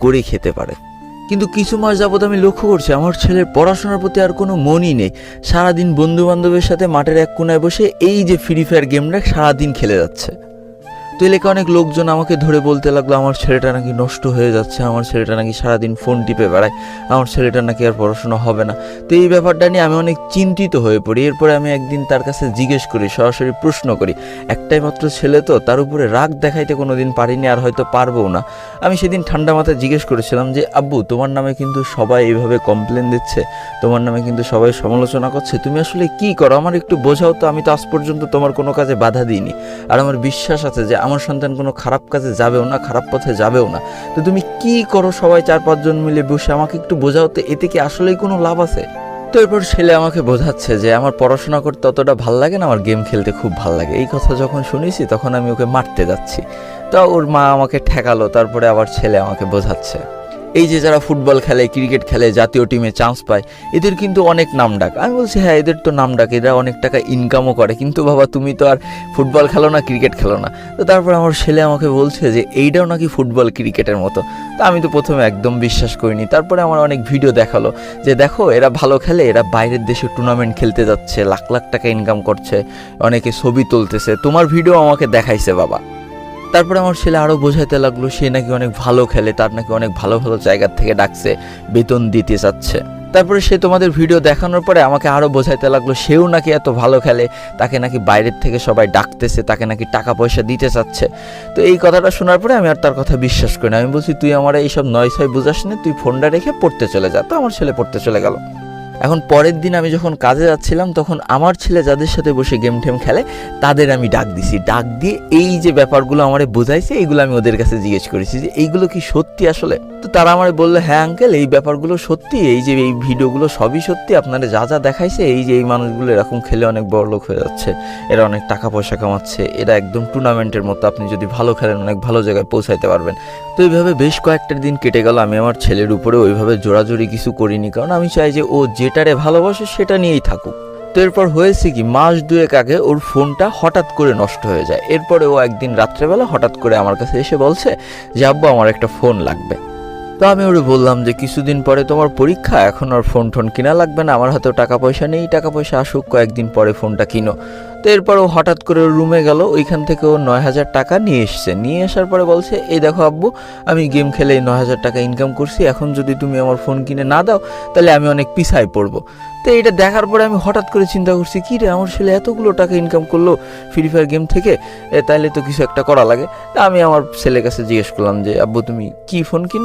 করে খেতে পারে। কিন্তু কিছু মাস যাবৎ আমি লক্ষ্য করছি আমার ছেলের পড়াশোনার প্রতি আর কোনো মনই নেই। সারাদিন বন্ধু বান্ধবের সাথে মাঠের এক কোনায় বসে এই যে ফ্রি ফায়ার গেমটা সারাদিন খেলে যাচ্ছে। তো এলাকায় অনেক লোকজন আমাকে ধরে বলতে লাগলো আমার ছেলেটা নাকি নষ্ট হয়ে যাচ্ছে, আমার ছেলেটা নাকি সারাদিন ফোন টিপে বেড়ায়, আমার ছেলেটা নাকি আর পড়াশোনা হবে না। তো এই ব্যাপারটা নিয়ে আমি অনেক চিন্তিত হয়ে পড়ি। এরপরে আমি একদিন তার কাছে জিজ্ঞেস করি, সরাসরি প্রশ্ন করি। একটাই মাত্র ছেলে তো, তার উপরে রাগ দেখাইতে কোনো দিন পারিনি, আর হয়তো পারবও না। আমি সেদিন ঠান্ডা মাথায় জিজ্ঞেস করেছিলাম যে আব্বু, তোমার নামে কিন্তু সবাই এইভাবে কমপ্লেন দিচ্ছে, তোমার নামে কিন্তু সবাই সমালোচনা করছে, তুমি আসলে কি করো আমার একটু বোঝাও তো। আমি তো আজ পর্যন্ত তোমার কোনো কাজে বাধা দিইনি, আর আমার বিশ্বাস আছে যে আমার সন্তান কোনো খারাপ কাজে যাবেও না, খারাপ পথে যাবেও না। তো তুমি কি করো সবাই 4-5 জন মিলে বসে, আমাকে একটু বোঝাও তো, এতে কি আসলেই কোনো লাভ আছে? তো এরপর ছেলে আমাকে বোঝাচ্ছে যে আমার পড়াশোনা করতে অতটা ভাল লাগে না, আমার গেম খেলতে খুব ভাল লাগে। এই কথা যখন শুনেছি তখন আমি ওকে মারতে যাচ্ছি, তো ওর মা আমাকে ঠেকালো। তারপরে আবার ছেলে আমাকে বোঝাচ্ছে এই যে যারা ফুটবল খেলে, ক্রিকেট খেলে, জাতীয় টিমে চান্স পায়, এদের কিন্তু অনেক নাম ডাক। আমি বলছি হ্যাঁ, এদের তো নাম ডাক, এরা অনেক টাকা ইনকামও করে, কিন্তু বাবা তুমি তো আর ফুটবল খেলো না, ক্রিকেট খেলো না। তো তারপর আমার ছেলে আমাকে বলছে যে এইটাও নাকি ফুটবল ক্রিকেটের মতো। তো আমি তো প্রথমে একদম বিশ্বাস করিনি। তারপরে আমার অনেক ভিডিও দেখালো যে দেখো এরা ভালো খেলে, এরা বাইরের দেশে টুর্নামেন্ট খেলতে যাচ্ছে, লাখ লাখ টাকা ইনকাম করছে, অনেকে ছবি তুলতেছে, তোমার ভিডিও আমাকে দেখাইছে বাবা। তারপরে আমার ছেলে আরও বোঝাইতে লাগলো সে নাকি অনেক ভালো খেলে, তার নাকি অনেক ভালো ভালো জায়গার থেকে ডাকছে, বেতন দিতে চাচ্ছে। তারপরে সে তোমাদের ভিডিও দেখানোর পরে আমাকে আরও বোঝাইতে লাগলো সেও নাকি এত ভালো খেলে, তাকে নাকি বাইরের থেকে সবাই ডাকতেছে, তাকে নাকি টাকা পয়সা দিতে চাচ্ছে। তো এই কথাটা শোনার পরে আমি আর তার কথা বিশ্বাস করি না। আমি বলছি তুই আমার এইসব নয় ছয় বুঝাস না, তুই ফোনটা রেখে পড়তে চলে যা। তো আমার ছেলে পড়তে চলে গেল। এখন পরের দিন আমি যখন কাজে যাচ্ছিলাম তখন আমার ছেলে যাদের সাথে বসে গেম টেম খেলে তাদের আমি ডাক দিছি। ডাক দিয়ে এই যে ব্যাপারগুলো আমারে বোঝাইছে এইগুলো আমি ওদের কাছে জিজ্ঞেস করেছি যে এইগুলো কি সত্যি আসলে। তো তারা আমারে বললো হ্যাঁ আঙ্কেল, এই ব্যাপারগুলো সত্যি, এই যে এই ভিডিওগুলো সবই সত্যি, আপনারা যা যা দেখাইছে, এই যে এই মানুষগুলো এরকম খেলে অনেক বড় লোক হয়ে যাচ্ছে, এরা অনেক টাকা পয়সা কামাচ্ছে, এরা একদম টুর্নামেন্টের মতো, আপনি যদি ভালো খেলেন অনেক ভালো জায়গায় পৌঁছাইতে পারবেন। তো এইভাবে বেশ কয়েকটা দিন কেটে গেল। আমি আমার ছেলের উপরে ওইভাবে জোরাজোরি কিছু করিনি, কারণ আমি চাই যে ও যেটারে ভালোবাসে সেটা নিয়েই থাকুক। তো এরপর হয়েছে কি, মাস 2 আগে ওর ফোনটা হঠাৎ করে নষ্ট হয়ে যায়। এরপরে ও একদিন রাত্রেবেলা হঠাৎ করে আমার কাছে এসে বলছে যে আব্বু আমার একটা ফোন লাগবে। তো আমি ওরে বললাম যে কিছুদিন পরে তোমার পরীক্ষা, এখন আর ফোন টোন কিনা লাগবে না, আমার হাতেও টাকা পয়সা নেই, টাকা পয়সা আসুক, কয়েকদিন পরে ফোনটা কিনো। তো এরপর ও হঠাৎ করে ওর রুমে গেল, ওইখান থেকে ও 9,000 টাকা নিয়ে এসছে। নিয়ে আসার পরে বলছে এই দেখো আব্বু, আমি গেম খেলে 9,000 টাকা ইনকাম করছি, এখন যদি তুমি আমার ফোন কিনে না দাও তাহলে আমি অনেক পিছায় পড়বো। তো এটা দেখার পরে আমি হঠাৎ করে চিন্তা করছি কী রে, আমার ছেলে এতগুলো টাকা ইনকাম করলো ফ্রি ফায়ার গেম থেকে, তাইলে তো কিছু একটা করা লাগে। তা আমি আমার ছেলের কাছে জিজ্ঞেস করলাম যে আব্বু তুমি কি ফোন কিন